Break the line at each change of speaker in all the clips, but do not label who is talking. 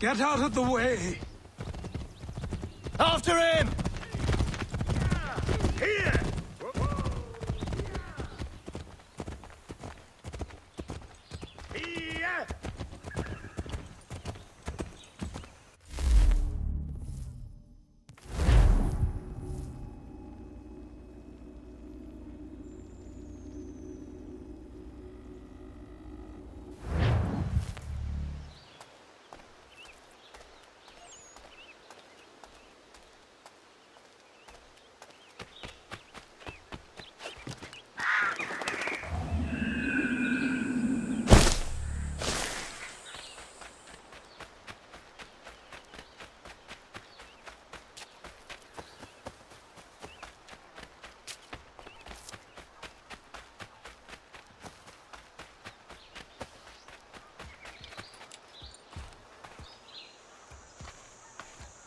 Get out of the way!
After him!
Here! Here!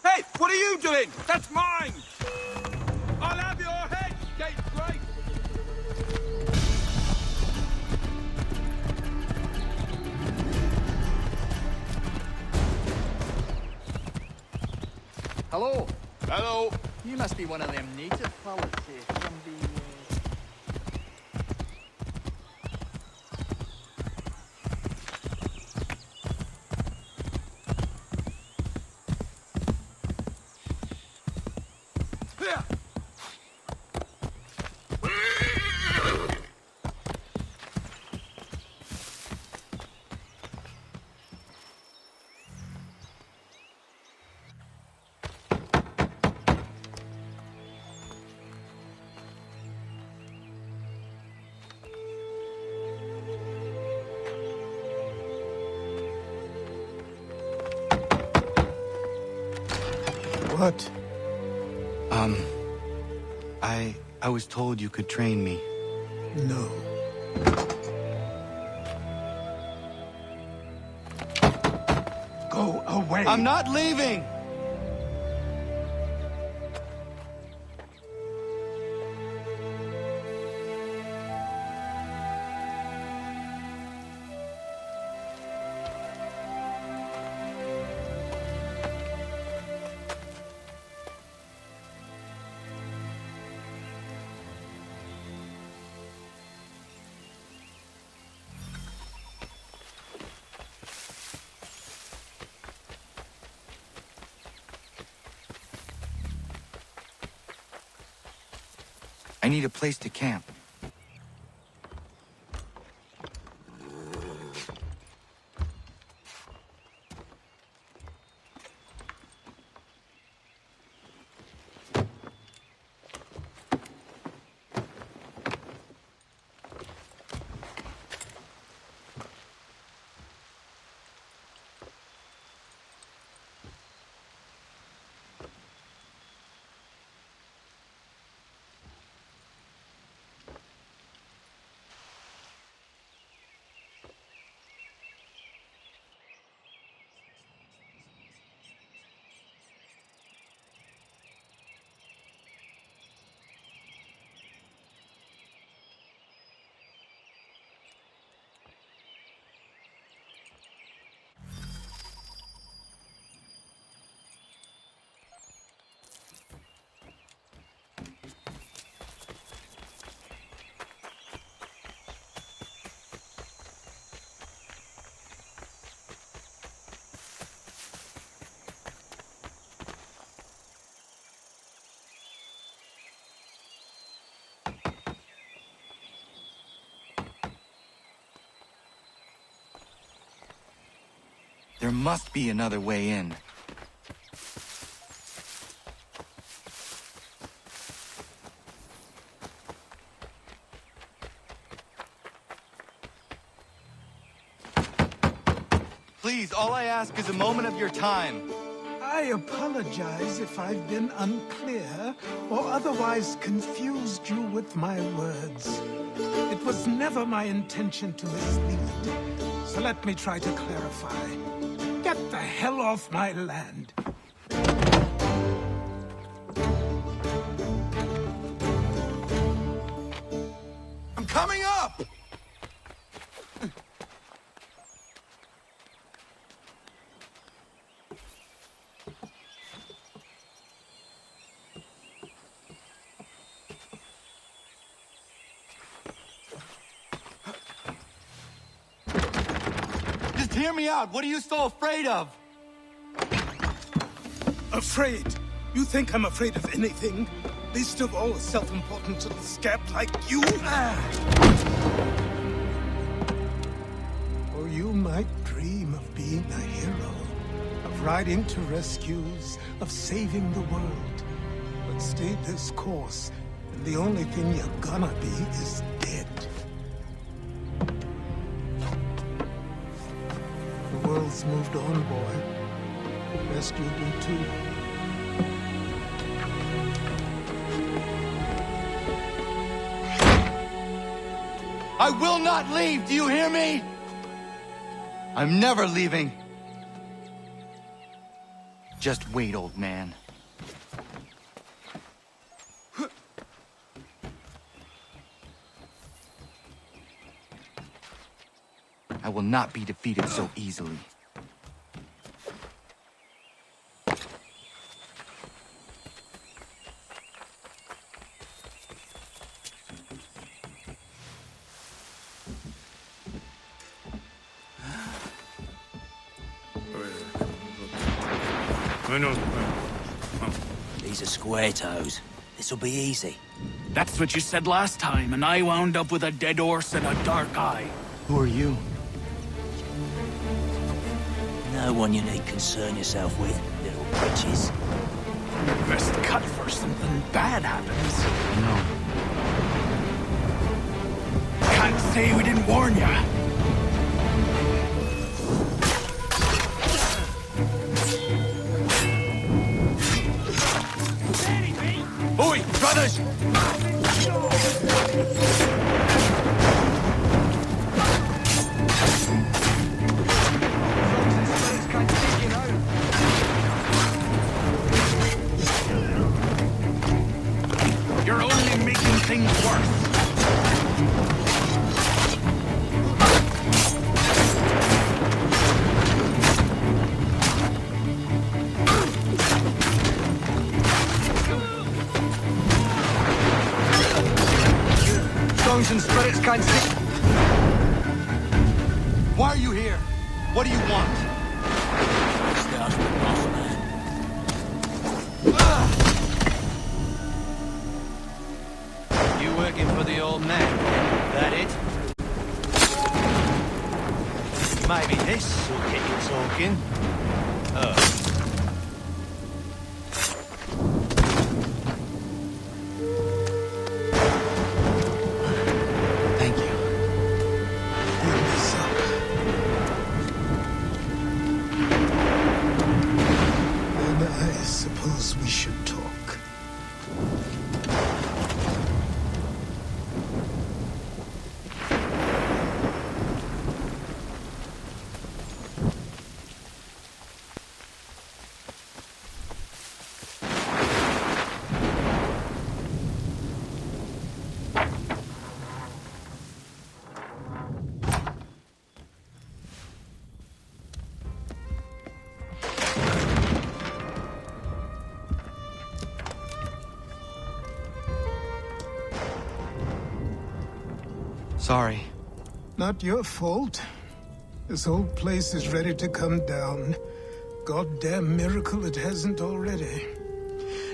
Hey, what are you doing? That's mine! I'll have your head, Gateway!
Hello.
Hello.
You must be one of them native fellas from the...
What?
I was told you could train me.
No. Go away!
I'm not leaving! I need a place to camp. There must be another way in. Please, all I ask is a moment of your time.
I apologize if I've been unclear or otherwise confused you with my words. It was never my intention to mislead, so let me try to clarify. Get the hell off my land.
I'm coming up! Hear me out. What are you so afraid of?
Afraid? You think I'm afraid of anything? Least of all a self-important little scab like you? Or you might dream of being a hero, of riding to rescues, of saving the world. But stay this course, and the only thing you're gonna be is dead. The world's moved on, boy. Best you do too.
I will not leave. Do you hear me? I'm never leaving. Just wait, old man. I will not be defeated so easily.
These are square toes. This'll be easy.
That's what you said last time, and I wound up with a dead horse and a dark eye.
Who are you?
No one you need concern yourself with, little bitches.
Best cut for something bad happens.
No.
Can't say we didn't warn ya.
Oi, brothers!
You're only making things worse.
Songs and spirits can't see. Why are you here? What do you want?
Starts with boss man.
You working for the old man? That it? Maybe this will get you talking. Thank you.
Give me some. Then I suppose we should talk.
Sorry.
Not your fault. This whole place is ready to come down. Goddamn miracle it hasn't already.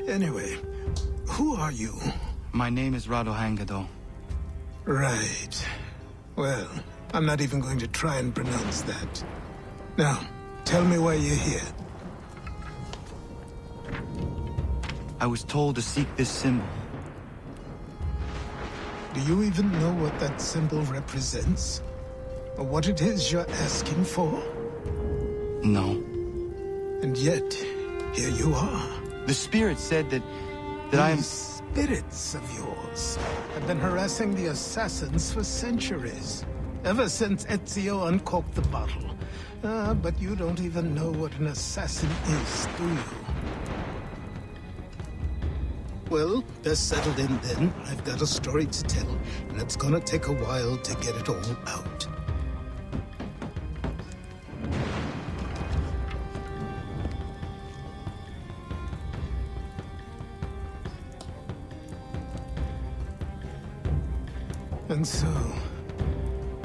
Anyway, who are you?
My name is Rado Hangado.
Right. Well, I'm not even going to try and pronounce that. Now, tell me why you're here.
I was told to seek this symbol.
Do you even know what that symbol represents? Or what it is you're asking for?
No.
And yet, here you are.
The spirit said that I'm...
These spirits of yours have been harassing the assassins for centuries. Ever since Ezio uncorked the bottle. But you don't even know what an assassin is, do you? Well, best settled in then. I've got a story to tell, and it's gonna take a while to get it all out. And so,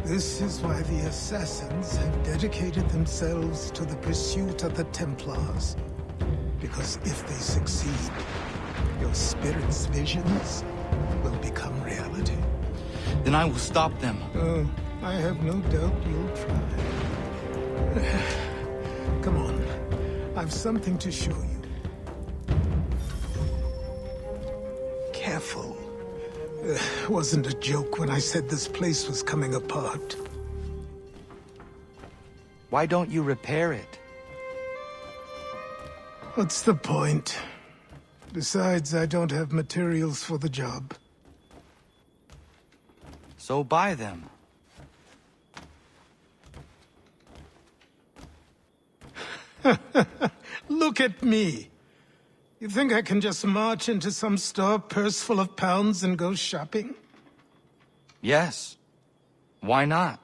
This is why the Assassins have dedicated themselves to the pursuit of the Templars. Because if they succeed, your spirit's visions will become reality.
Then I will stop them.
Oh, I have no doubt you'll try. Come on. I've something to show you. Careful. Wasn't a joke when I said this place was coming apart.
Why don't you repair it?
What's the point? Besides, I don't have materials for the job.
So buy them.
Look at me. You think I can just march into some store, purse full of pounds, and go shopping?
Yes. Why not?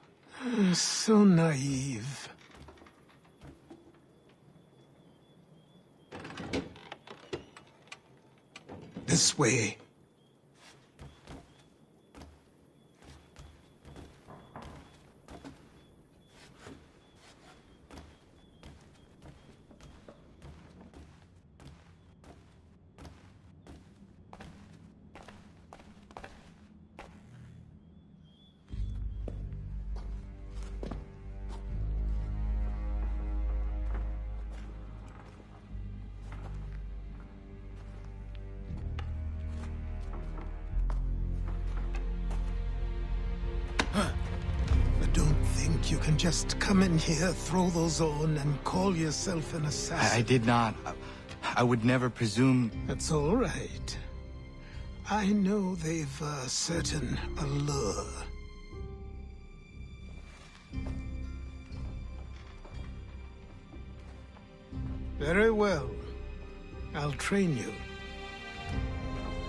So naive. This way. Don't think you can just come in here, throw those on, and call yourself an assassin.
I did not. I would never presume...
That's all right. I know they've a certain allure. Very well. I'll train you.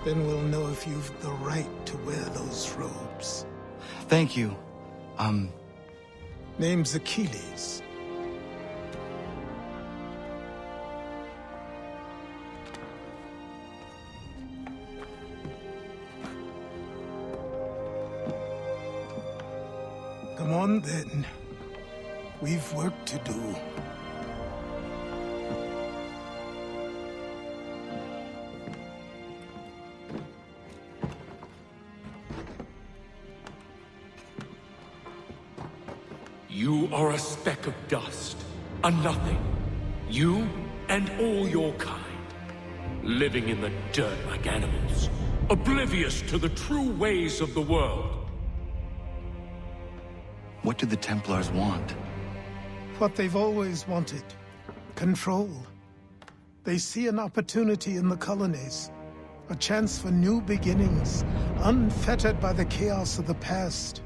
Then we'll know if you've the right to wear those robes.
Thank you.
Name's Achilles. Come on, then. We've work to do.
You are a speck of dust, a nothing. You and all your kind, living in the dirt like animals, oblivious to the true ways of the world.
What do the Templars want?
What they've always wanted. Control. They see an opportunity in the colonies. A chance for new beginnings, unfettered by the chaos of the past.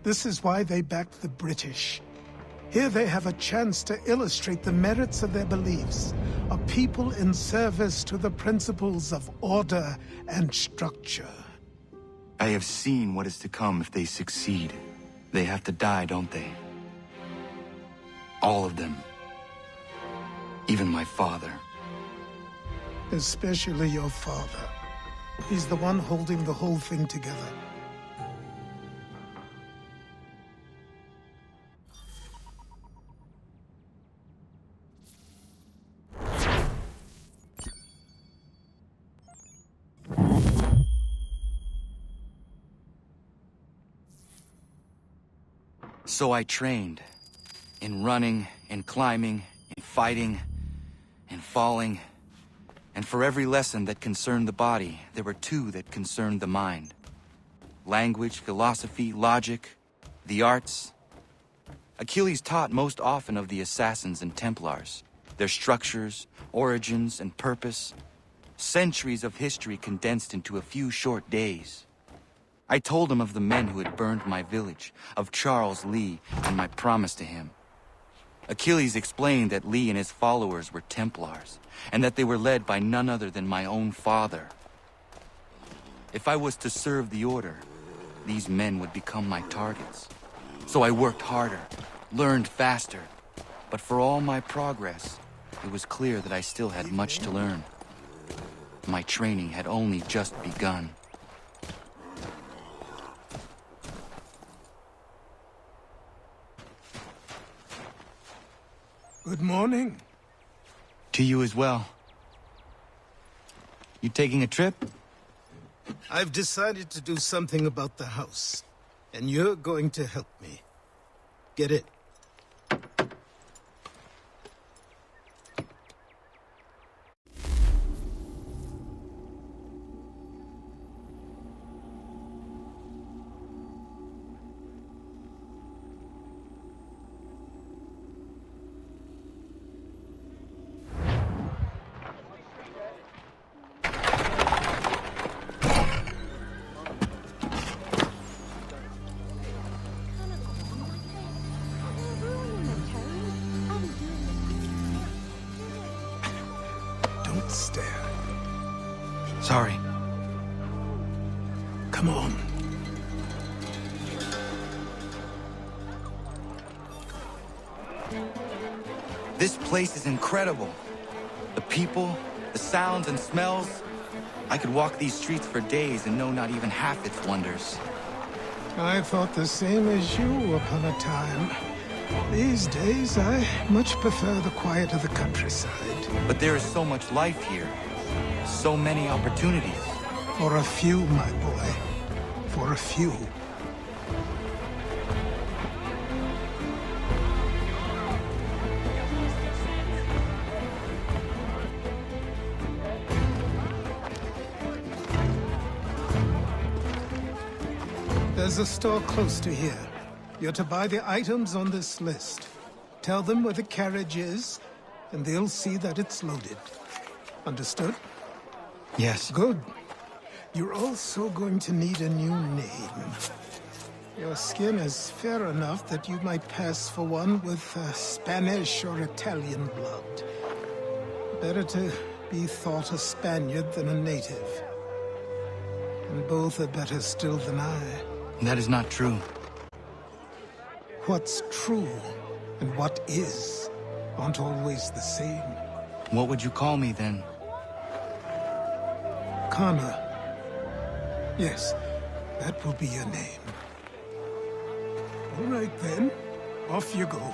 This is why they backed the British. Here they have a chance to illustrate the merits of their beliefs. A people in service to the principles of order and structure.
I have seen what is to come if they succeed. They have to die, don't they? All of them. Even my father.
Especially your father. He's the one holding the whole thing together.
So I trained. In running, in climbing, in fighting, in falling. And for every lesson that concerned the body, there were two that concerned the mind. Language, philosophy, logic, the arts. Achilles taught most often of the Assassins and Templars, their structures, origins, and purpose. Centuries of history condensed into a few short days. I told him of the men who had burned my village, of Charles Lee, and my promise to him. Achilles explained that Lee and his followers were Templars, and that they were led by none other than my own father. If I was to serve the Order, these men would become my targets. So I worked harder, learned faster, but for all my progress, it was clear that I still had much to learn. My training had only just begun.
Good morning.
To you as well. You taking a trip?
I've decided to do something about the house, and you're going to help me. Get it? Don't stare.
Sorry.
Come on.
This place is incredible. The people, the sounds and smells. I could walk these streets for days and know not even half its wonders.
I thought the same as you upon a time. These days, I much prefer the quiet of the countryside.
But there is so much life here. So many opportunities.
For a few, my boy. For a few. There's a store close to here. You're to buy the items on this list. Tell them where the carriage is, and they'll see that it's loaded. Understood?
Yes.
Good. You're also going to need a new name. Your skin is fair enough that you might pass for one with Spanish or Italian blood. Better to be thought a Spaniard than a native. And both are better still than I.
That is not true.
What's true and what is aren't always the same.
What would you call me then?
Connor. Yes, that will be your name. All right then, off you go.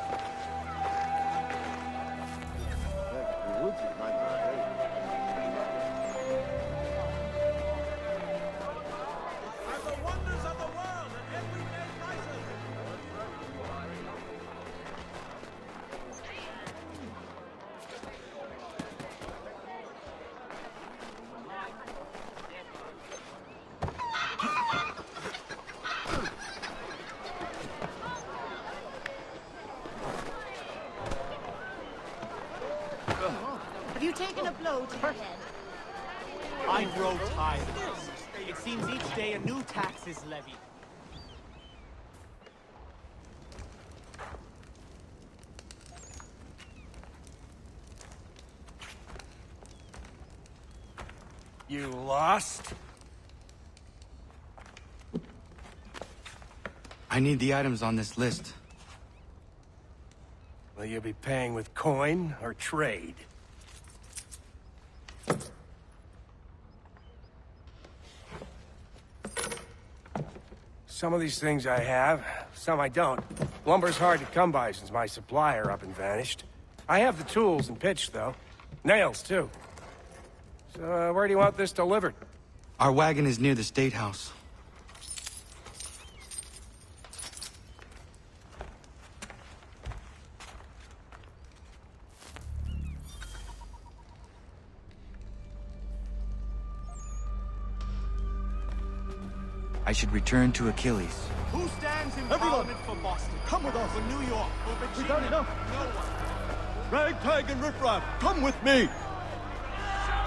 Have you taken a blow to your head?
I grow tired of this. It seems each day a new tax is levied.
You lost?
I need the items on this list.
Will you be paying with coin or trade? Some of these things I have, some I don't. Lumber's hard to come by since my supplier up and vanished. I have the tools and pitch, though. Nails, too. So, where do you want this delivered?
Our wagon is near the State House. I should return to Achilles.
Who stands in Parliament for Boston?
Come with us.
For New York? For
We
Virginia?
got enough.
No one.
Ragtag and riffraff, come with me.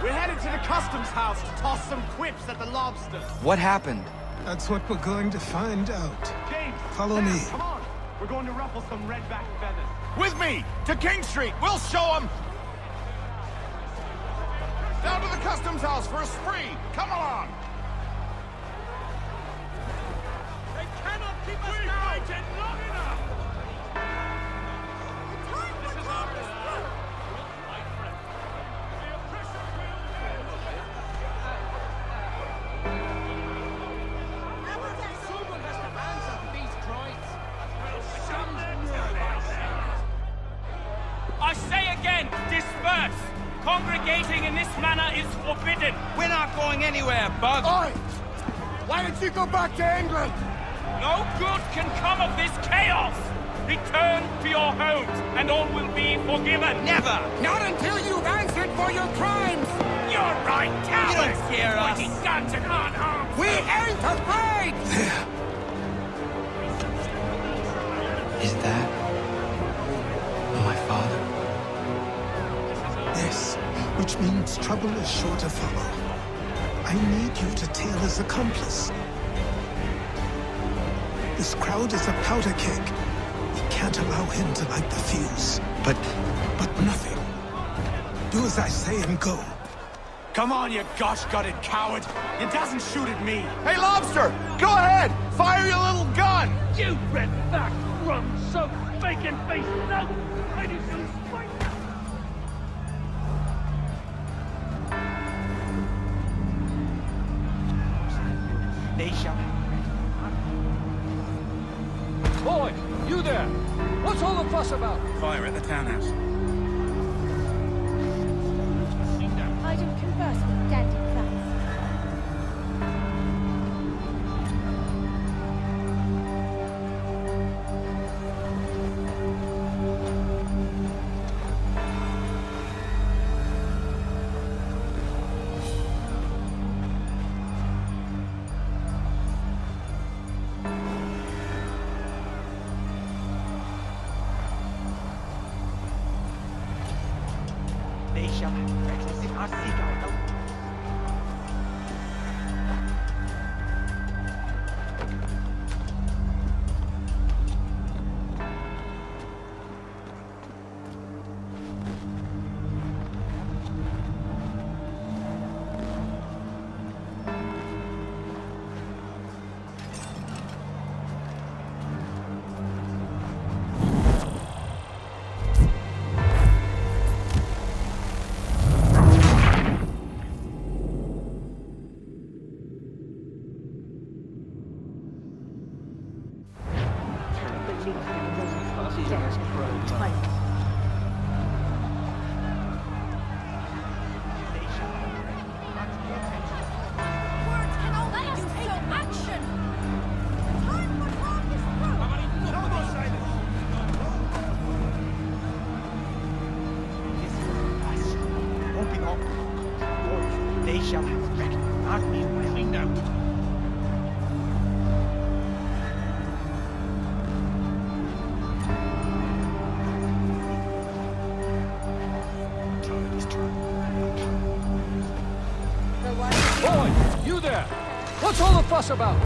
We're headed to the customs house to toss some quips at the lobsters.
What happened?
That's what we're going to find out.
James,
Follow
Sam,
me.
Come on. We're going to ruffle some redback feathers.
With me! To King Street! We'll show them! Down to the customs house for a spree! Come along!
They cannot keep us down! Long enough! This is our my friend. The oppressor will Someone has to answer to these crimes. I
manor is forbidden.
We're not going anywhere, Bug.
Oi! Why did you go back to England?
No good can come of this chaos. Return to your homes, and all will be forgiven.
Never!
Not until you've answered for your crimes!
You're right, cowards!
You don't scare us.
Pointing guns and unarmed.
We ain't afraid!
There.
Is that my father?
Yes, which means trouble is sure to follow. I need you to tail his accomplice. This crowd is a powder keg. We can't allow him to light the fuse.
But
But nothing. Do as I say and go.
Come on, you gosh-gutted coward! It doesn't shoot at me!
Hey, Lobster! Go ahead! Fire your little gun!
You red-backed, rum-soaked, bacon-faced nug! I did some spite.
They shall...
Boy, you there! What's all the fuss about?
Fire at the townhouse.
I don't converse with dandy plants.
They shall practice our seagull.
Words can only do so action! Time for talk is through!
Won't be long. They shall have reckoned, not me well. Cleaned out.
Boy, you there! What's all the fuss about?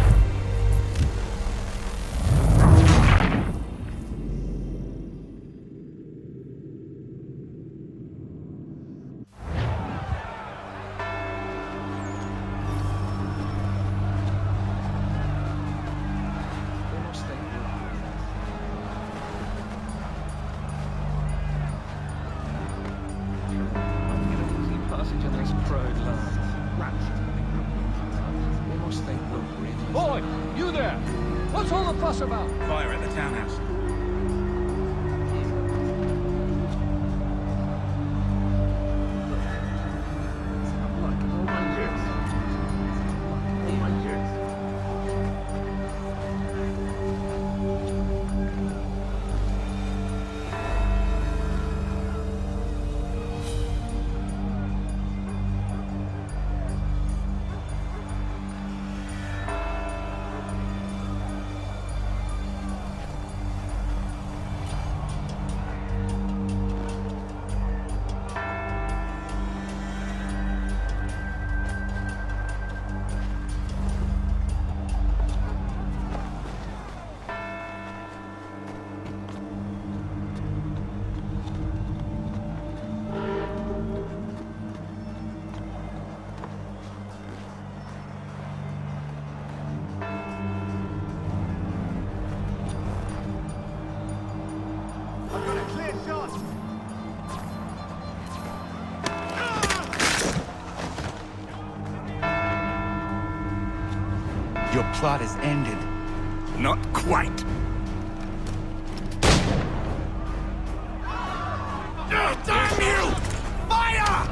Boy, you there! What's all the fuss about?
Fire at the townhouse.
Your plot is ended.
Not quite.
Damn you! Fire!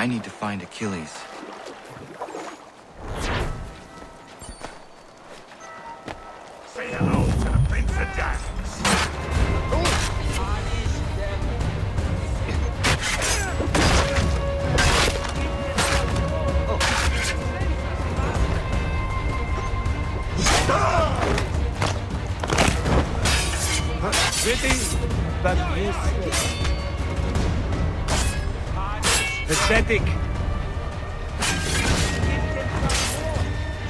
I need to find Achilles.
Say hello to the Prince of Darkness.
Pretty, but useless. Pathetic.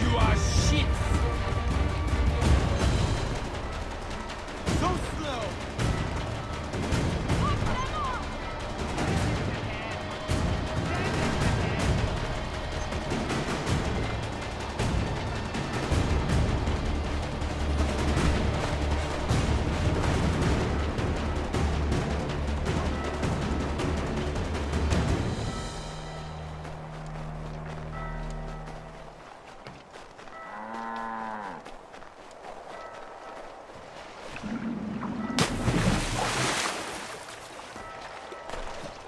You are shit. So slow.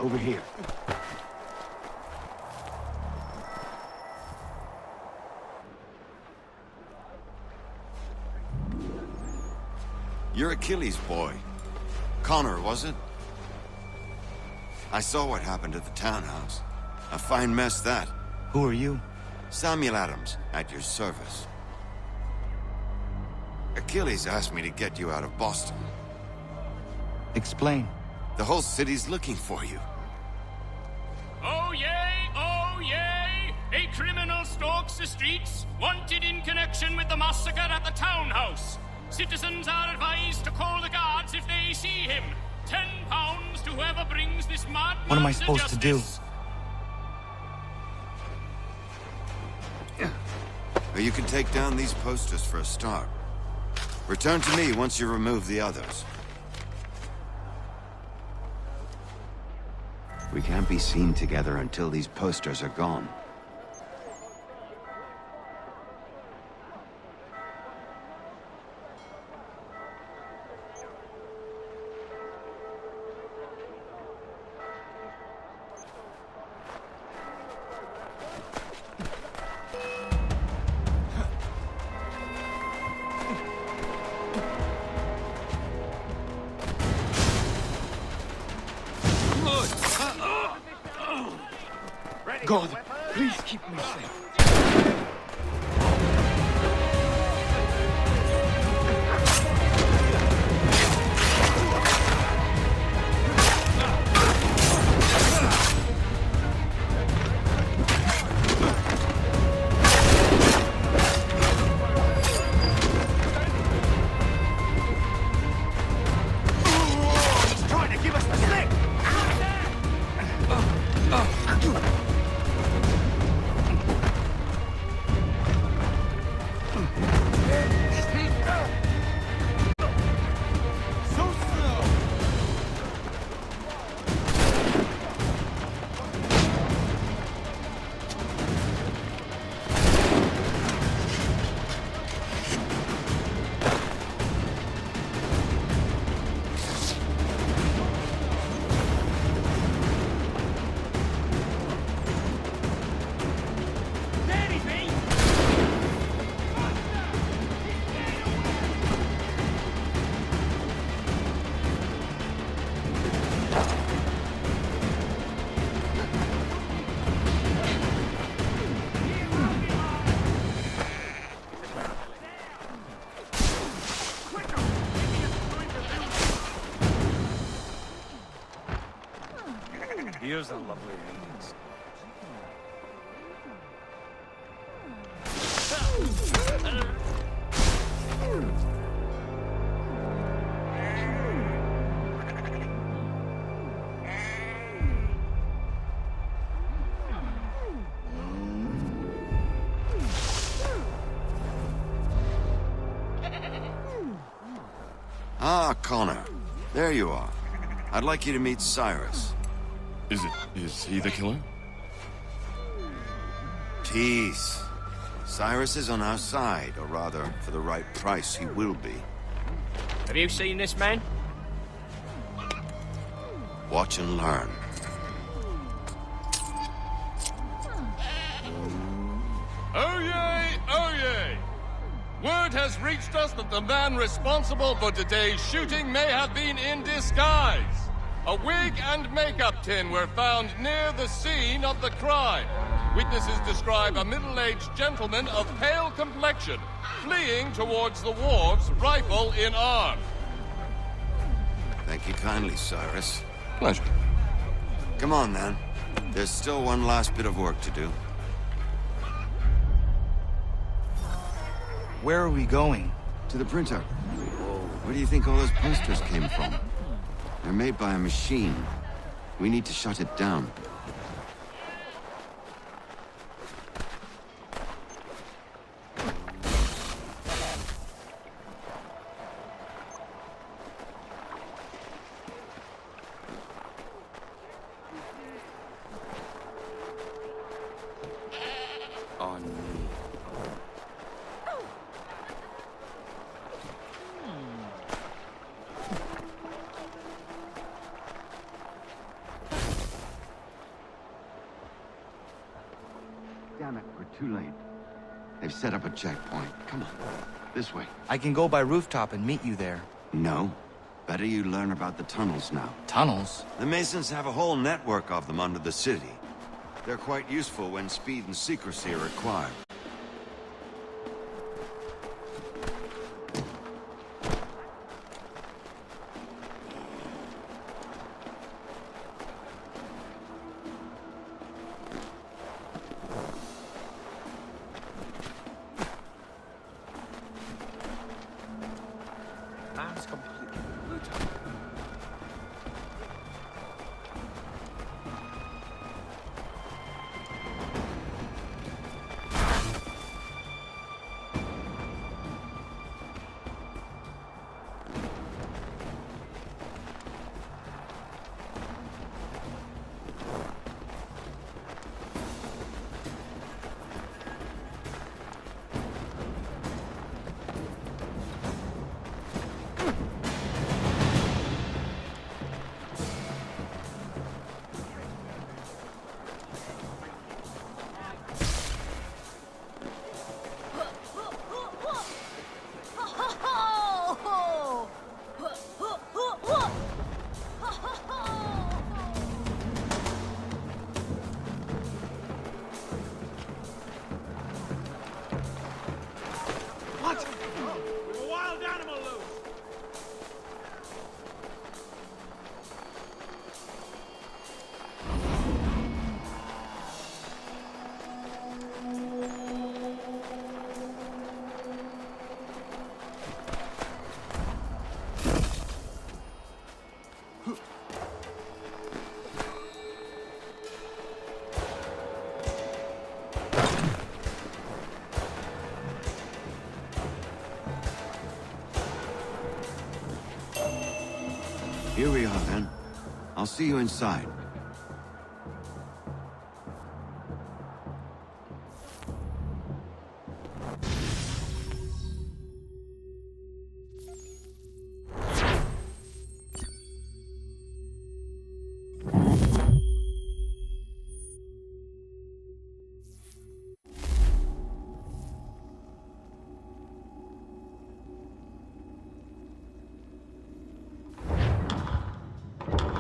Over here.
You're Achilles' boy. Connor, was it? I saw what happened at the townhouse. A fine mess, that.
Who are you?
Samuel Adams, at your service. Achilles asked me to get you out of Boston.
Explain.
The whole city's looking for you.
Oh yay, oh yay! A criminal stalks the streets, wanted in connection with the massacre at the townhouse. Citizens are advised to call the guards if they see him. £10 to whoever brings this madman.
What am I supposed to do?
Or you can take down these posters for a start. Return to me once you remove the others.
We can't be seen together until these posters are gone.
God, please keep me safe.
He's trying to give us the slip. So slow.
Here's a lovely ending.
Ah, Connor. There you are. I'd like you to meet Cyrus.
Is he the killer?
Peace. Cyrus is on our side, or rather, for the right price, he will be.
Have you seen this man?
Watch and learn.
Word has reached us that the man responsible for today's shooting may have been in disguise. A wig and makeup tin were found near the scene of the crime. Witnesses describe a middle-aged gentleman of pale complexion fleeing towards the wharves, rifle in arm.
Thank you kindly, Cyrus.
Pleasure.
Come on, then. There's still one last bit of work to do.
Where are we going?
To the printer. Where do you think all those posters came from? They're made by a machine. We need to shut it down.
On me.
Damn it, we're too late. They've set up a checkpoint. Come on, this way.
I can go by rooftop and meet you there.
No. Better you learn about the tunnels now.
Tunnels?
The Masons have a whole network of them under the city. They're quite useful when speed and secrecy are required.
Man's completely brutal.
What? With a wild animal loose!
Here we are, then. I'll see you inside.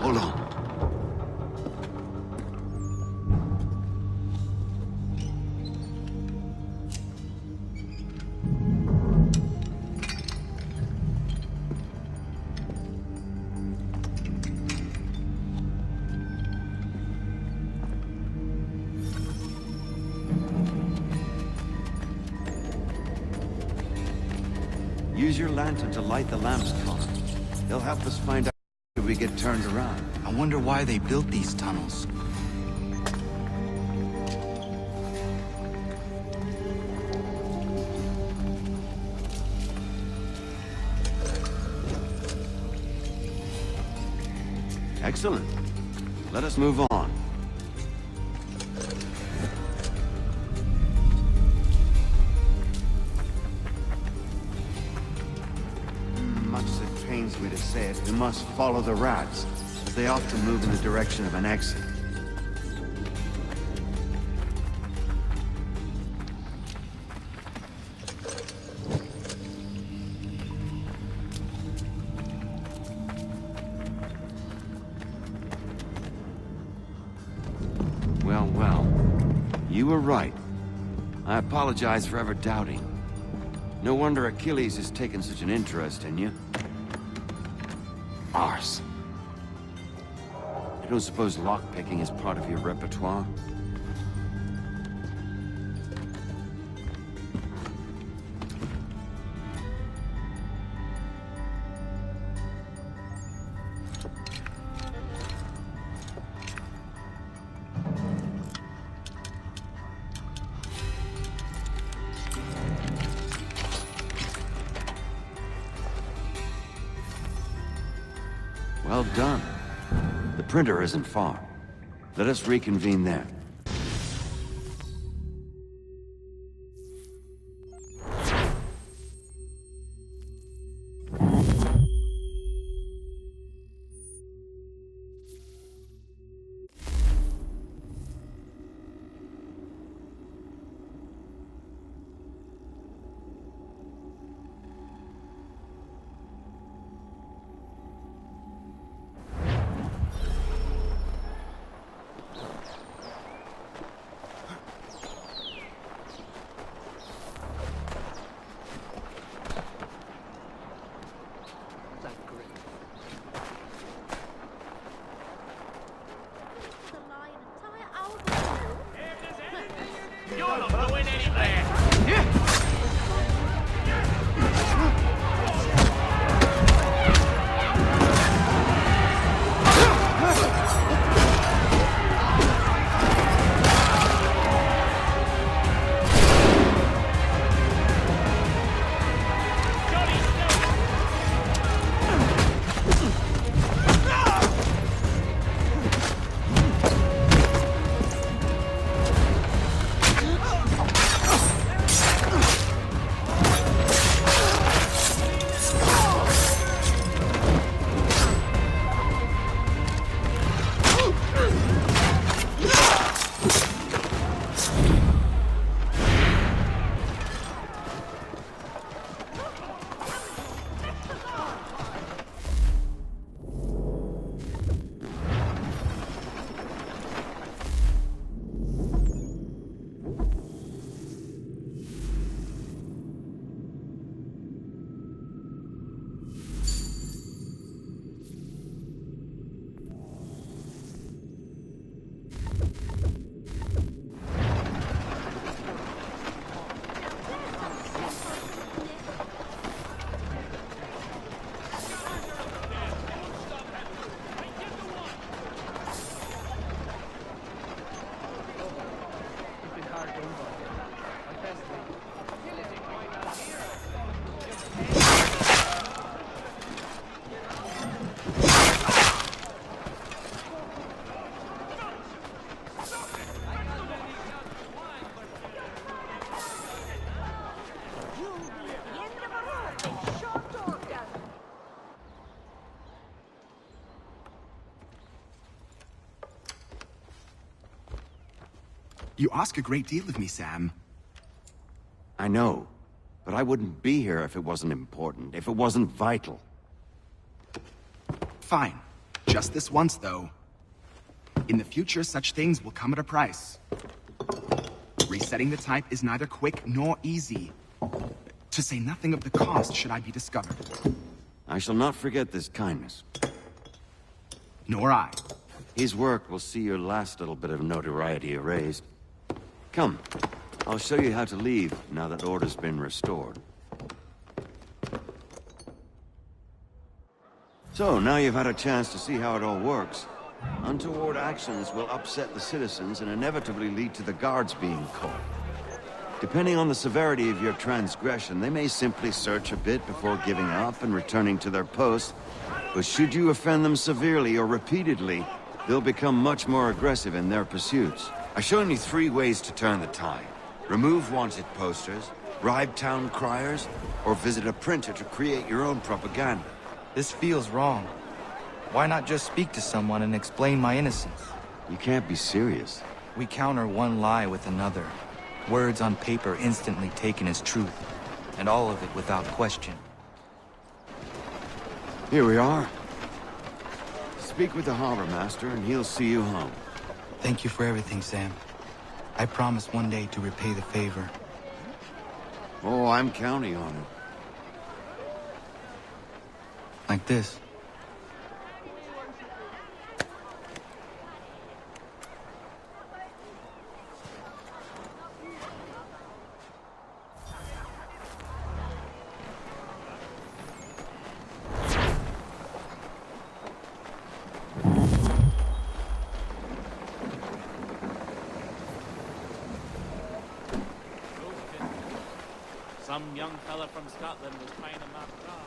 Hold on. Use your lantern to light the lamps, Connor. They'll help us find out if we get turned around.
I wonder why they built these tunnels.
Excellent. Let us move on. Much as it pains me to say it, we must follow the rats, as they often move in the direction of an exit. You were right. I apologize for ever doubting. No wonder Achilles has taken such an interest in you. Arse. I don't suppose lockpicking is part of your repertoire? Well done. The printer isn't far. Let us reconvene there.
You're not going anywhere!
You ask a great deal of me, Sam.
I know, but I wouldn't be here if it wasn't important, if it wasn't vital.
Fine. Just this once, though. In the future, such things will come at a price. Resetting the type is neither quick nor easy. To say nothing of the cost should I be discovered.
I shall not forget this kindness.
Nor I.
His work will see your last little bit of notoriety erased. Come, I'll show you how to leave now that order's been restored. So, now you've had a chance to see how it all works. Untoward actions will upset the citizens and inevitably lead to the guards being caught. Depending on the severity of your transgression, they may simply search a bit before giving up and returning to their posts. But should you offend them severely or repeatedly, they'll become much more aggressive in their pursuits. I've shown you 3 ways to turn the tide. Remove wanted posters, bribe town criers, or visit a printer to create your own propaganda.
This feels wrong. Why not just speak to someone and explain my innocence?
You can't be serious.
We counter one lie with another. Words on paper instantly taken as truth. And all of it without question.
Here we are. Speak with the harbor master and he'll see you home.
Thank you for everything, Sam. I promise one day to repay the favor.
Oh, I'm counting on it.
Like this.
Some young fella from Scotland was trying to map it out.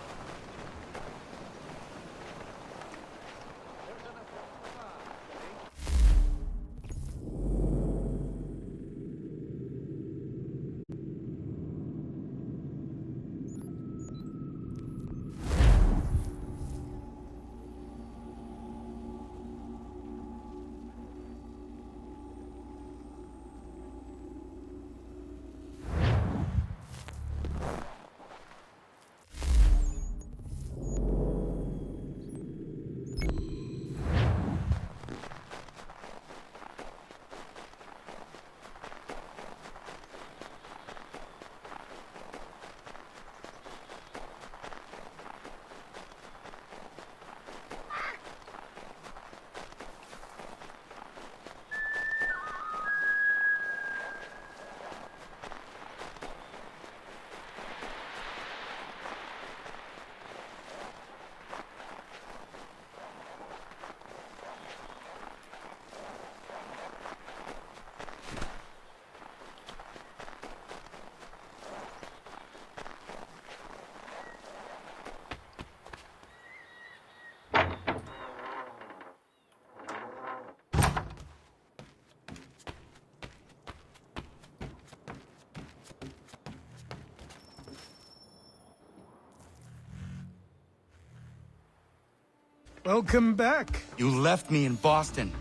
Welcome back.
You left me in Boston.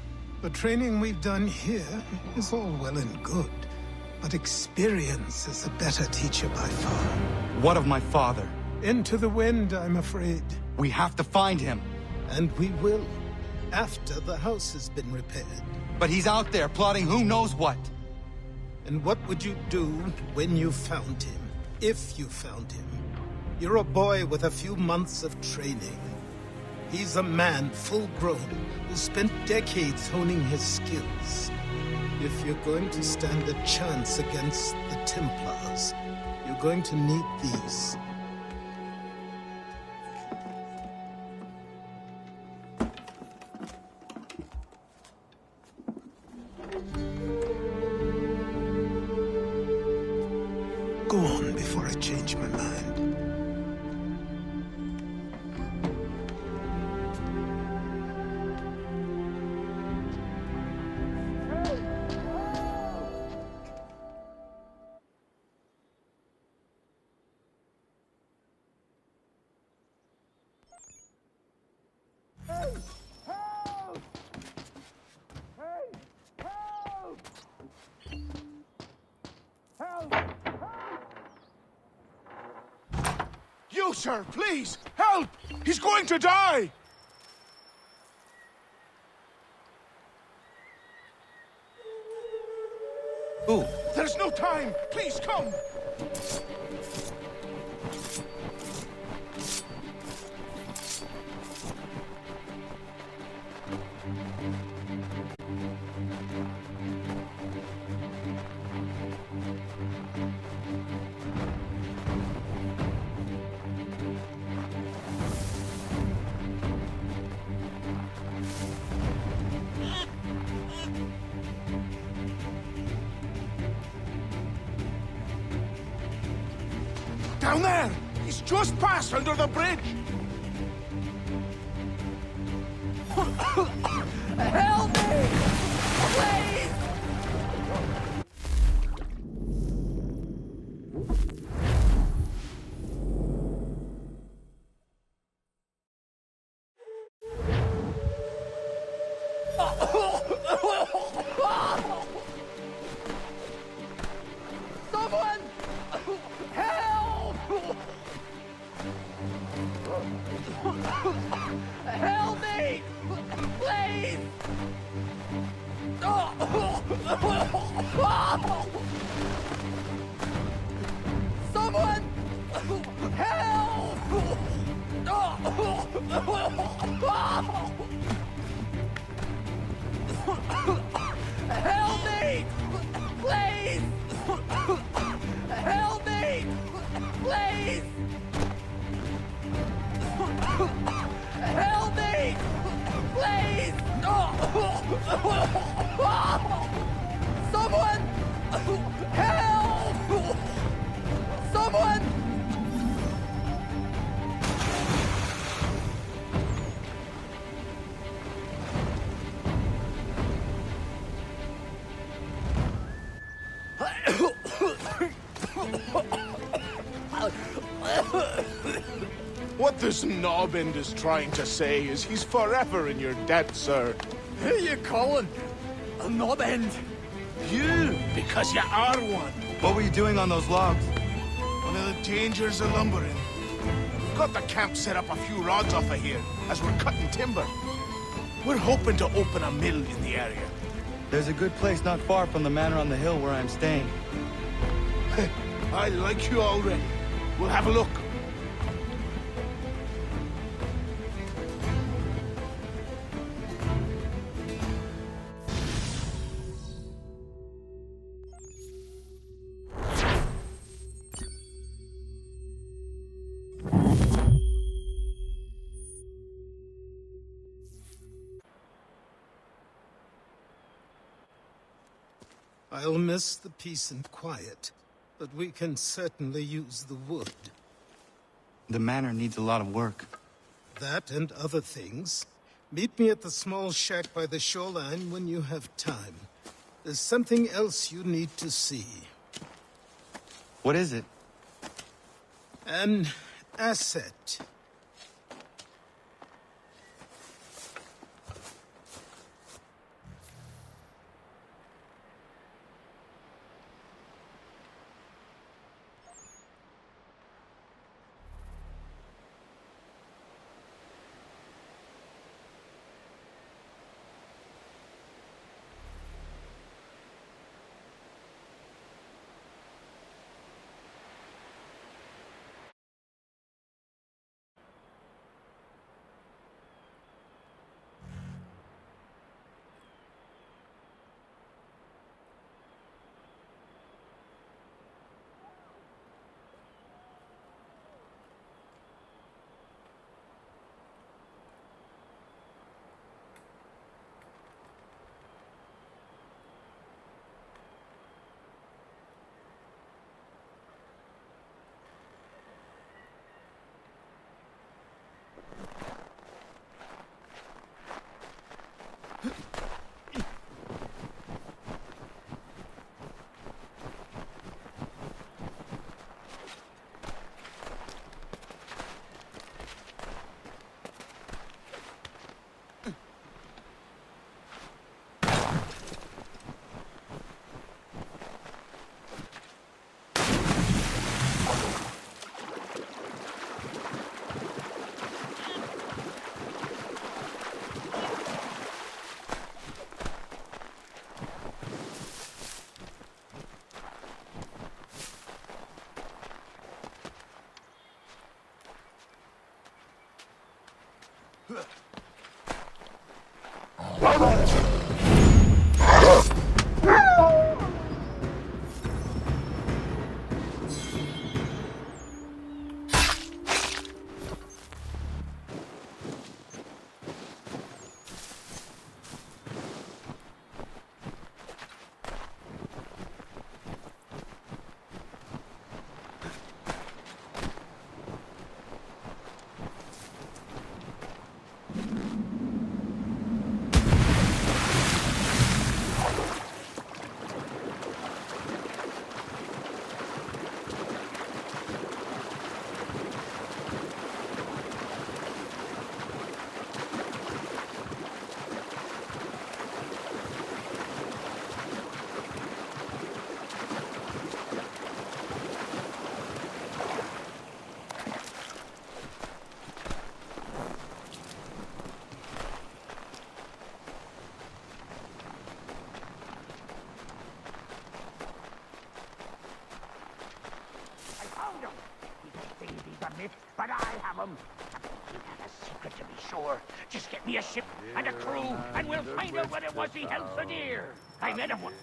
The training we've done here is all well and good, but experience is a better teacher by far.
What of my father?
Into the wind, I'm afraid.
We have to find him.
And we will, after the house has been repaired.
But he's out there plotting who knows what.
And what would you do when you found him? If you found him? You're a boy with a few months of training. He's a man, full-grown, who spent decades honing his skills. If you're going to stand a chance against the Templars, you're going to need these. Go on before I change my mind.
You, sir, please! Help! He's going to die!
Who?
There's no time! Please, come! Down there! He's just passed under the bridge!
Help me! Please! Someone! Help! Help me! Please! Someone! Help! Help me! Please! Help me! Please! Help me! Please! Someone! Help! Someone!
What this knobend is trying to say is he's forever in your debt, sir.
Who you calling? A knob end?
You, because you are one.
What were you doing on those logs?
One of the dangers of lumbering. We've got the camp set up a few rods off of here, as we're cutting timber. We're hoping to open a mill in the area.
There's a good place not far from the manor on the hill where I'm staying.
I like you already. We'll have a look.
I'll miss the peace and quiet, but we can certainly use the wood.
The manor needs a lot of work.
That and other things. Meet me at the small shack by the shoreline when you have time. There's something else you need to see.
What is it?
An asset.
come. He had a secret to be sure. Just get me a ship and a crew, and we'll find out what it was he held so dear. I met him once.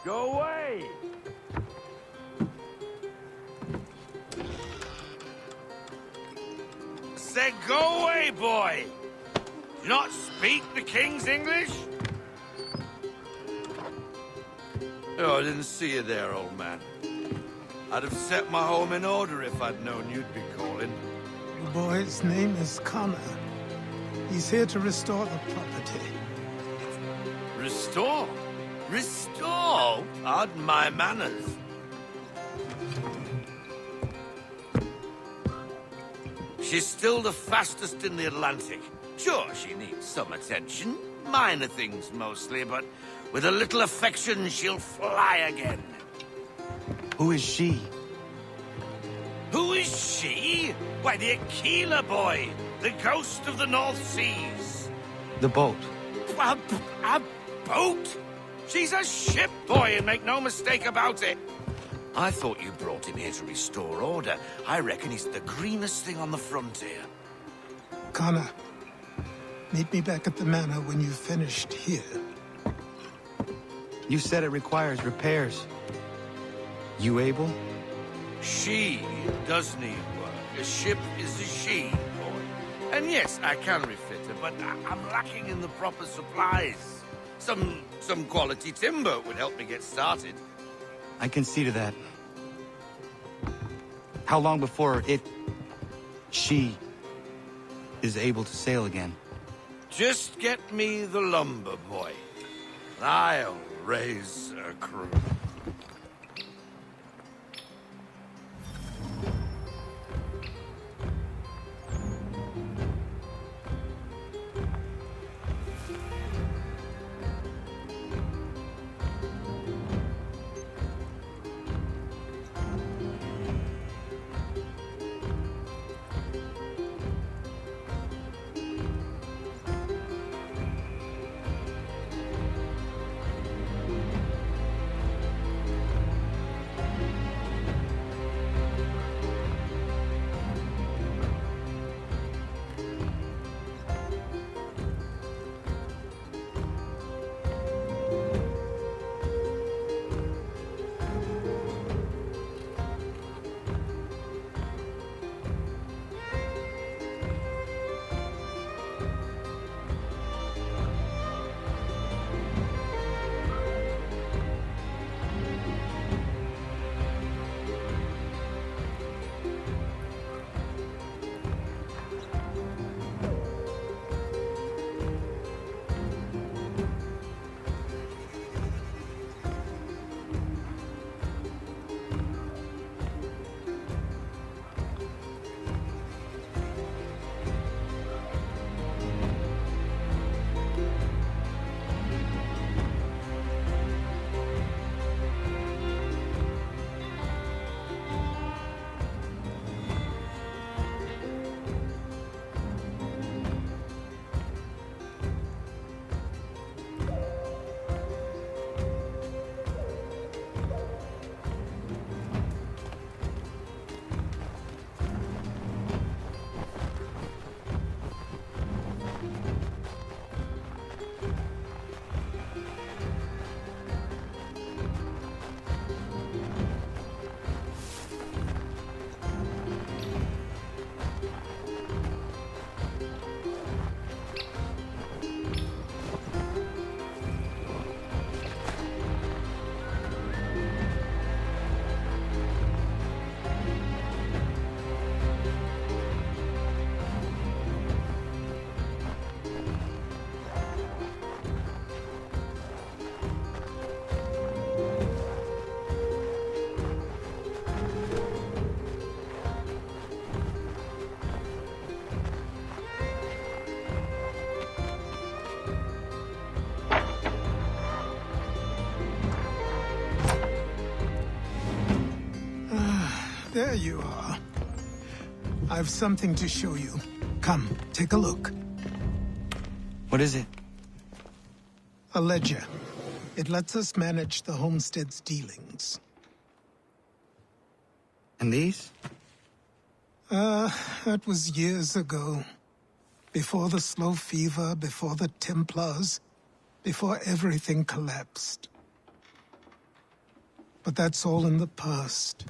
Go away!
Said go away, boy! Do you not speak the King's English? Oh, I didn't see you there, old man. I'd have set my home in order if I'd known you'd be calling.
The boy's name is Connor. He's here to restore the property.
Restore? Restore? Pardon my manners. She's still the fastest in the Atlantic. Sure, she needs some attention. Minor things mostly, but with a little affection, she'll fly again.
Who is she?
Who is she? Why, the Aquila boy, the ghost of the North Seas.
The boat.
A boat? She's a ship, boy, and make no mistake about it. I thought you brought him here to restore order. I reckon he's the greenest thing on the frontier.
Connor, meet me back at the manor when you've finished here.
You said it requires repairs. You able?
She does need work. A ship is a she, boy. And yes, I can refit her, but I'm lacking in the proper supplies. Some quality timber would help me get started.
I can see to that. How long before she is able to sail again?
Just get me the lumber, boy. I'll raise a crew.
There you are. I've something to show you. Come, take a look.
What is it?
A ledger. It lets us manage the homestead's dealings.
And these?
That was years ago. Before the slow fever, before the Templars, before everything collapsed. But that's all in the past.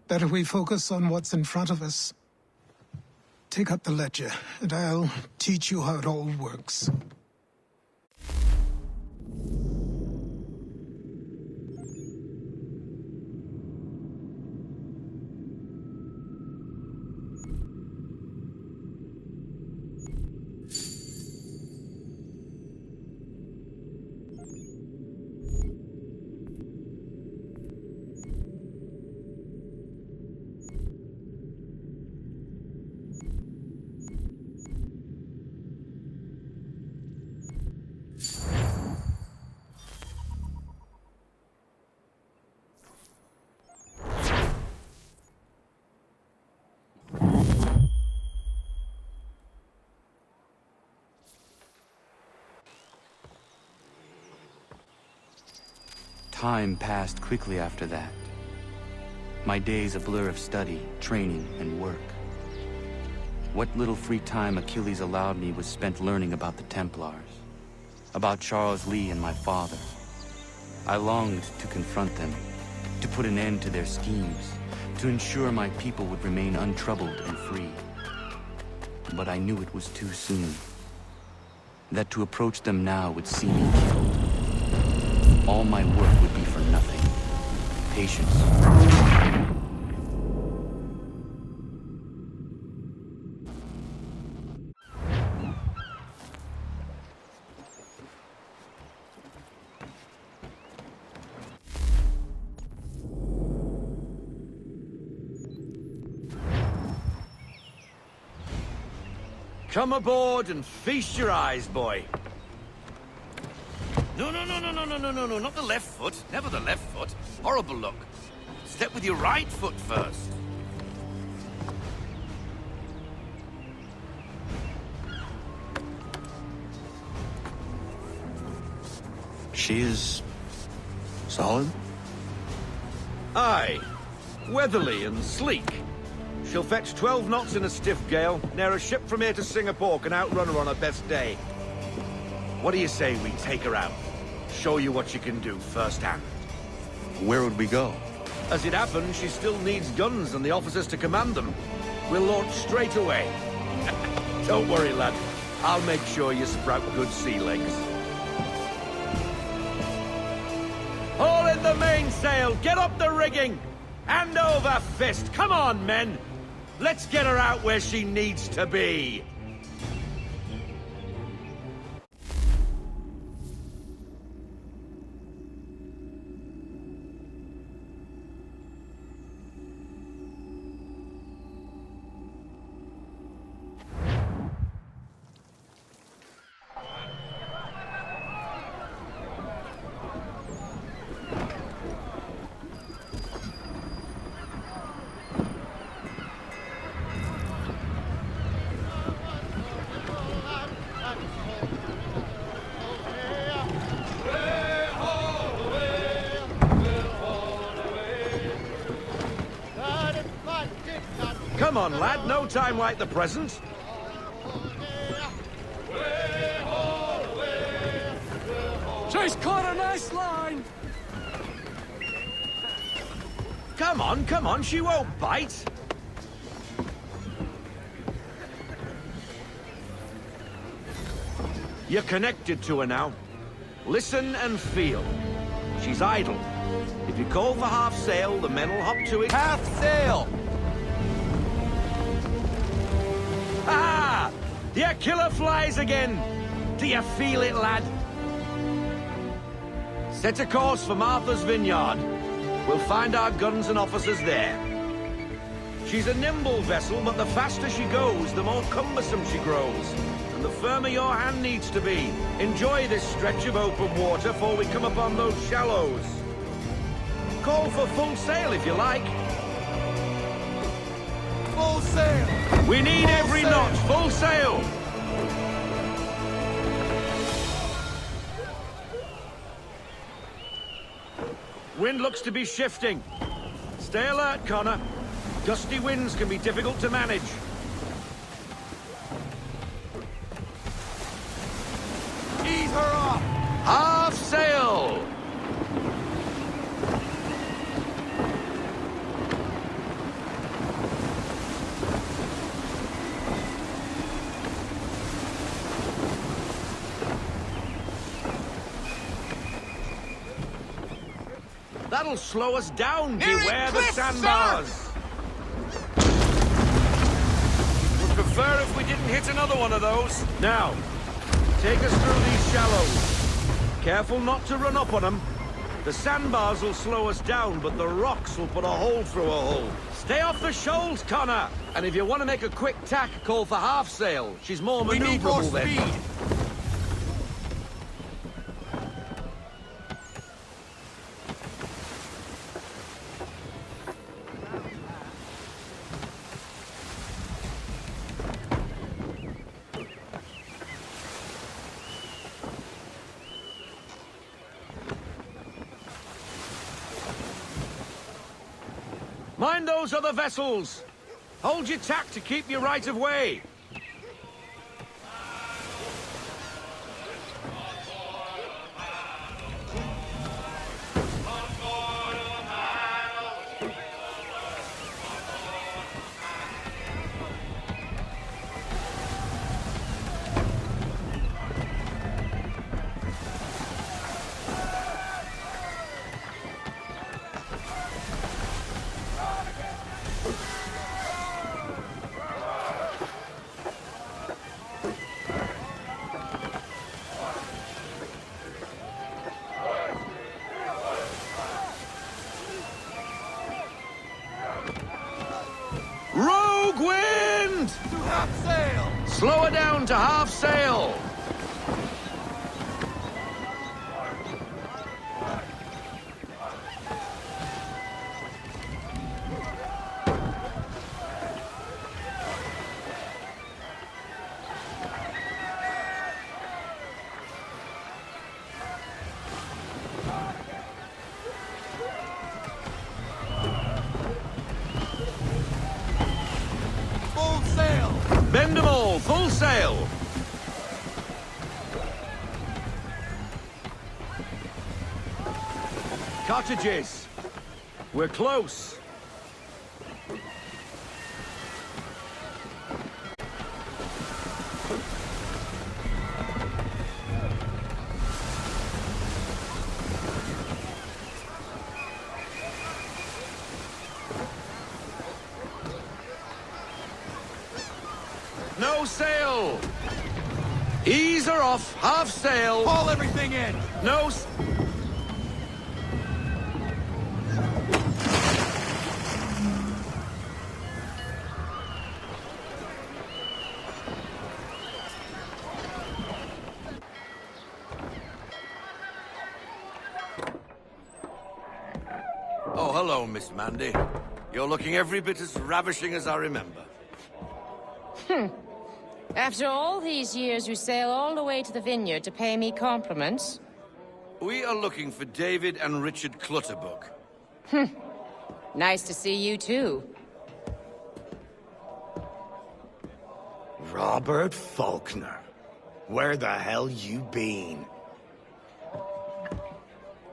Better we focus on what's in front of us. Take up the ledger, and I'll teach you how it all works.
Time passed quickly after that. My days a blur of study, training, and work. What little free time Achilles allowed me was spent learning about the Templars, about Charles Lee and my father. I longed to confront them, to put an end to their schemes, to ensure my people would remain untroubled and free. But I knew it was too soon, that to approach them now would see me killed. All my work would be for nothing. Patience.
Come aboard and feast your eyes, boy. No, not the left foot. Never the left foot. Horrible look. Step with your right foot first.
She is... solid?
Aye. Weatherly and sleek. She'll fetch 12 knots in a stiff gale, ne'er a ship from here to Singapore can outrun her on her best day. What do you say we take her out? Show you what she can do firsthand.
Where would we go?
As it happens, she still needs guns and the officers to command them. We'll launch straight away. Don't worry, lad. I'll make sure you sprout good sea legs. Haul in the mainsail! Get up the rigging! Hand over fist! Come on, men! Let's get her out where she needs to be! Come on, lad, no time like the present.
She's caught a nice line!
Come on, she won't bite. You're connected to her now. Listen and feel. She's idle. If you call for half sail, the men will hop to it. Half sail! Ah! The killer flies again! Do you feel it, lad? Set a course for Martha's Vineyard. We'll find our guns and officers there. She's a nimble vessel, but the faster she goes, the more cumbersome she grows. And the firmer your hand needs to be. Enjoy this stretch of open water before we come upon those shallows. Call for full sail if you like.
Full sail!
We need every knot, full sail! Wind looks to be shifting.
Stay alert, Connor. Gusty winds can be difficult to manage.
Ease her off! Half sail! That'll slow us down. Beware the sandbars. Would prefer if we didn't hit another one of those. Now, take us through these shallows. Careful not to run up on them. The sandbars will slow us down, but the rocks will put a hole through a hole. Stay off the shoals, Connor. And if you want to make a quick tack, call for half sail. She's more maneuverable then. Mind those other vessels! Hold your tack to keep your right of way! Rogue wind! To half sail! Slow her down to half sail! Bend them all, full sail! Cottages! We're close! No sail! Ease her off, half sail! Haul everything in! No s... Oh, hello, Miss Mandy. You're looking every bit as ravishing as I remember.
After all these years, you sail all the way to the vineyard to pay me compliments?
We are looking for David and Richard Clutterbuck.
Nice to see you, too.
Robert Faulkner. Where the hell you been?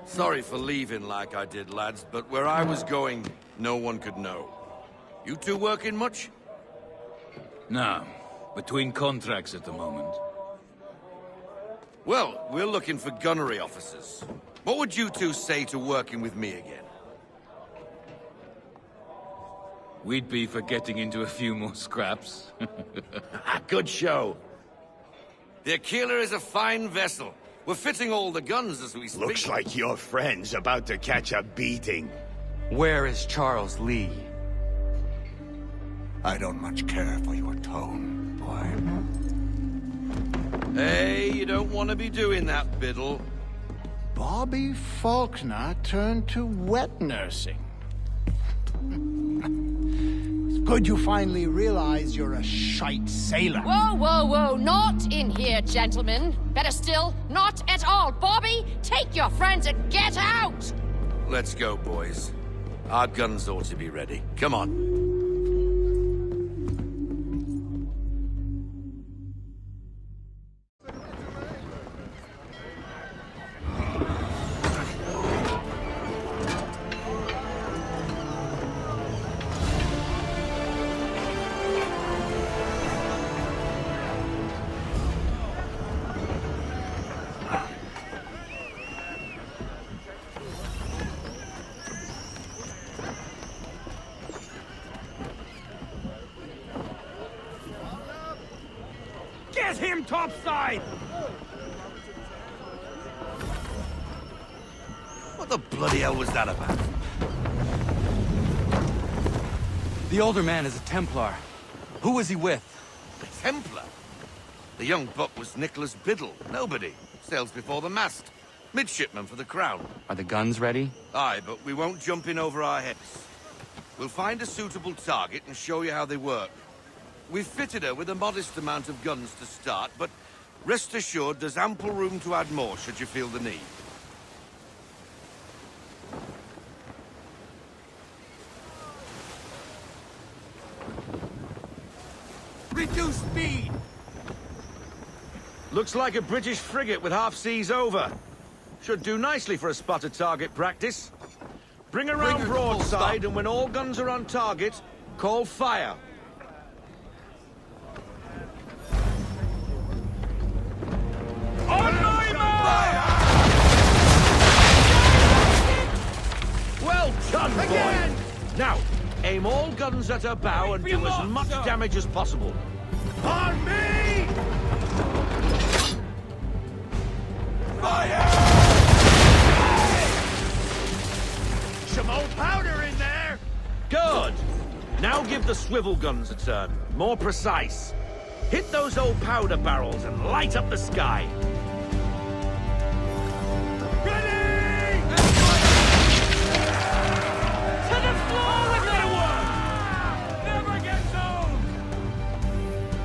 Sorry for leaving like I did, lads, but where I was going, no one could know. You two working much?
No. Between contracts at the moment.
Well, we're looking for gunnery officers. What would you two say to working with me again?
We'd be for getting into a few more scraps.
Good show. The Aquila is a fine vessel. We're fitting all the guns as we speak.
Looks like your friend's about to catch a beating.
Where is Charles Lee?
I don't much care for your tone, boy.
Hey, you don't want to be doing that, Biddle.
Bobby Faulkner turned to wet nursing. It's good you finally realize you're a shite sailor.
Whoa, whoa, whoa, not in here, gentlemen. Better still, not at all. Bobby, take your friends and get out!
Let's go, boys. Our guns ought to be ready. Come on.
Get him topside!
What the bloody hell was that about?
The older man is a Templar. Who was he with?
A Templar? The young buck was Nicholas Biddle. Nobody. Sails before the mast. Midshipman for the Crown.
Are the guns ready?
Aye, but we won't jump in over our heads. We'll find a suitable target and show you how they work. We've fitted her with a modest amount of guns to start, but rest assured there's ample room to add more should you feel the need.
Reduce speed!
Looks like a British frigate with half seas over. Should do nicely for a spotted target practice. Bring around broadside, and when all guns are on target, call fire.
On my mark!
Well done, boy! Now, aim all guns at her bow and do as much damage as possible.
On me!
Fire!
Some old powder in there!
Good! Now give the swivel guns a turn. More precise. Hit those old powder barrels and light up the sky.
Ready! To the floor with that one! Never gets old!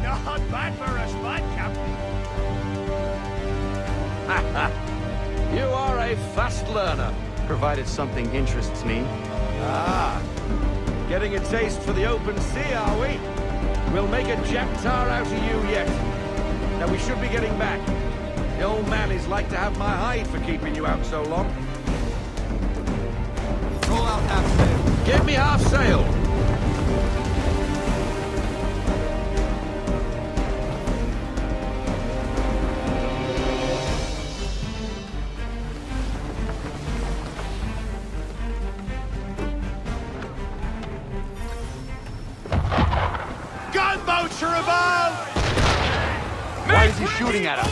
Not bad for a spot, Captain.
You are a fast learner.
Provided something interests me.
Ah, getting a taste for the open sea, are we? We'll make a jack tar out of you yet. Now we should be getting back. The old man is like to have my hide for keeping you out so long.
Roll out half sail.
Get me half sail.
Gunboats are about!
Why is he shooting at us?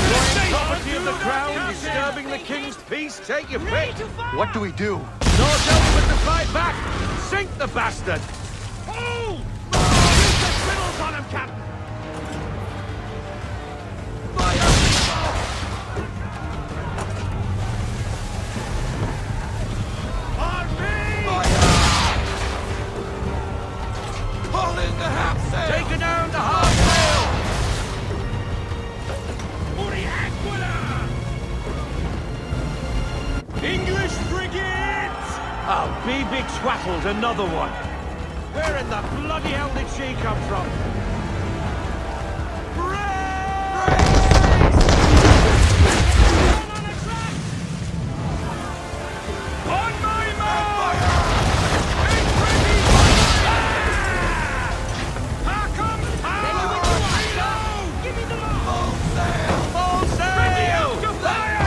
Destroying property of the Crown, disturbing the King's peace, take your pick.
What do we do?
No telling but to fight back. Sink the bastard.
Oh! Use the swivels on him, Captain! On me!
Pull in the half sail. Take her down to half sail.
English frigates!
Oh, be twaddled, another one. Where in the bloody hell did she come from?
On my mark! Here comes power! Give me the ball!
Full sail!
To fire!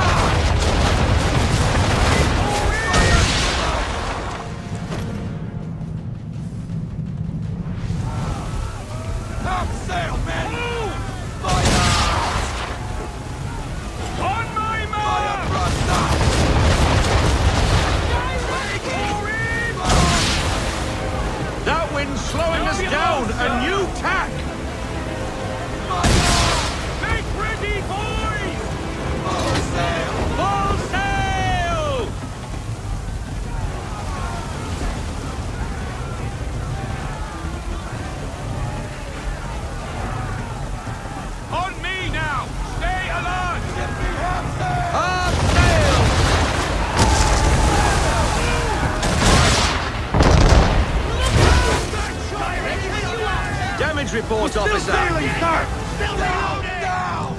Half sail, men!
On my mark!
That wind's slowing us down. A new tack!
Make ready, boys!
Full sail! Full sail!
On me now! Stay alert!
Half sail! Damage report, officer!
Still sailing, sir!
Still reloading! Down!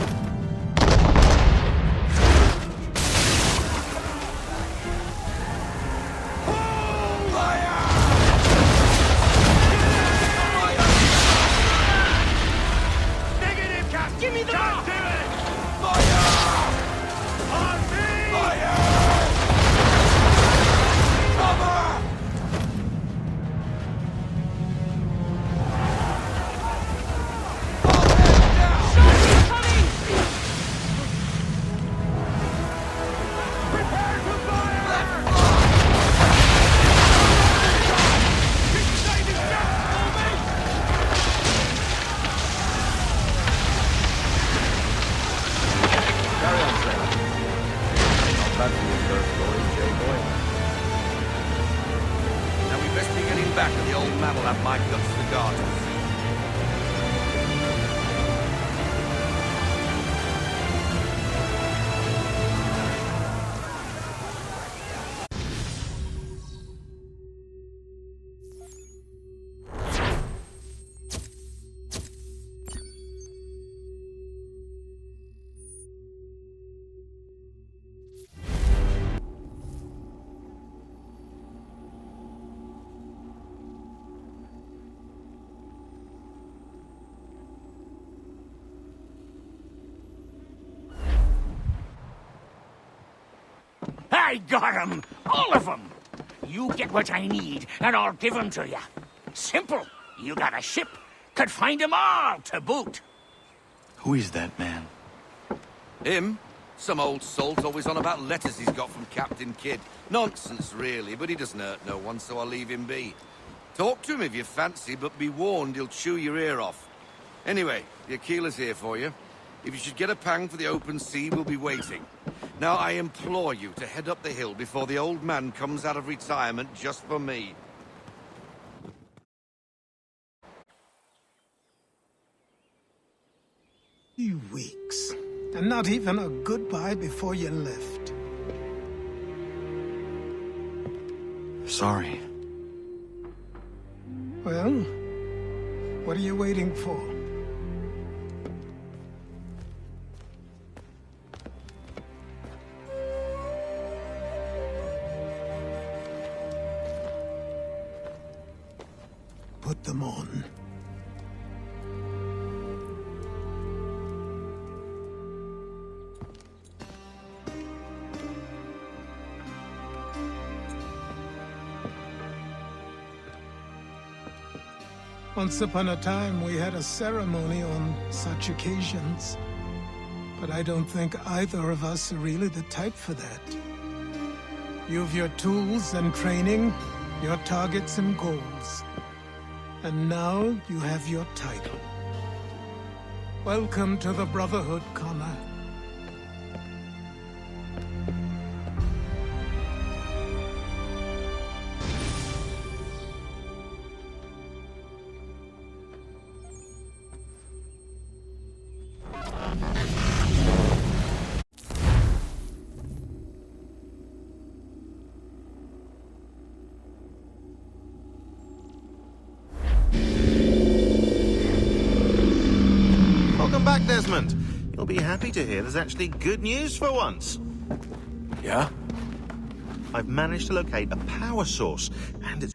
Negative, Cap! Give me the rock!
Now we best be getting back, or the old man will have my guts to the guard.
I got 'em! All of 'em! You get what I need, and I'll give 'em to you. Simple. You got a ship. Could find 'em all to boot.
Who is that man?
Him? Some old salt always on about letters he's got from Captain Kidd. Nonsense, really, but he doesn't hurt no one, so I'll leave him be. Talk to him if you fancy, but be warned he'll chew your ear off. Anyway, the Aquila's here for you. If you should get a pang for the open sea, we'll be waiting. Now, I implore you to head up the hill before the old man comes out of retirement just for me.
Few weeks, and not even a goodbye before you left.
Sorry.
Well, what are you waiting for? Put them on. Once upon a time, we had a ceremony on such occasions. But I don't think either of us are really the type for that. You've your tools and training, your targets and goals. And now you have your title. Welcome to the Brotherhood, Connor.
Welcome back, Desmond. You'll be happy to hear there's actually good news for once.
Yeah?
I've managed to locate a power source, and it's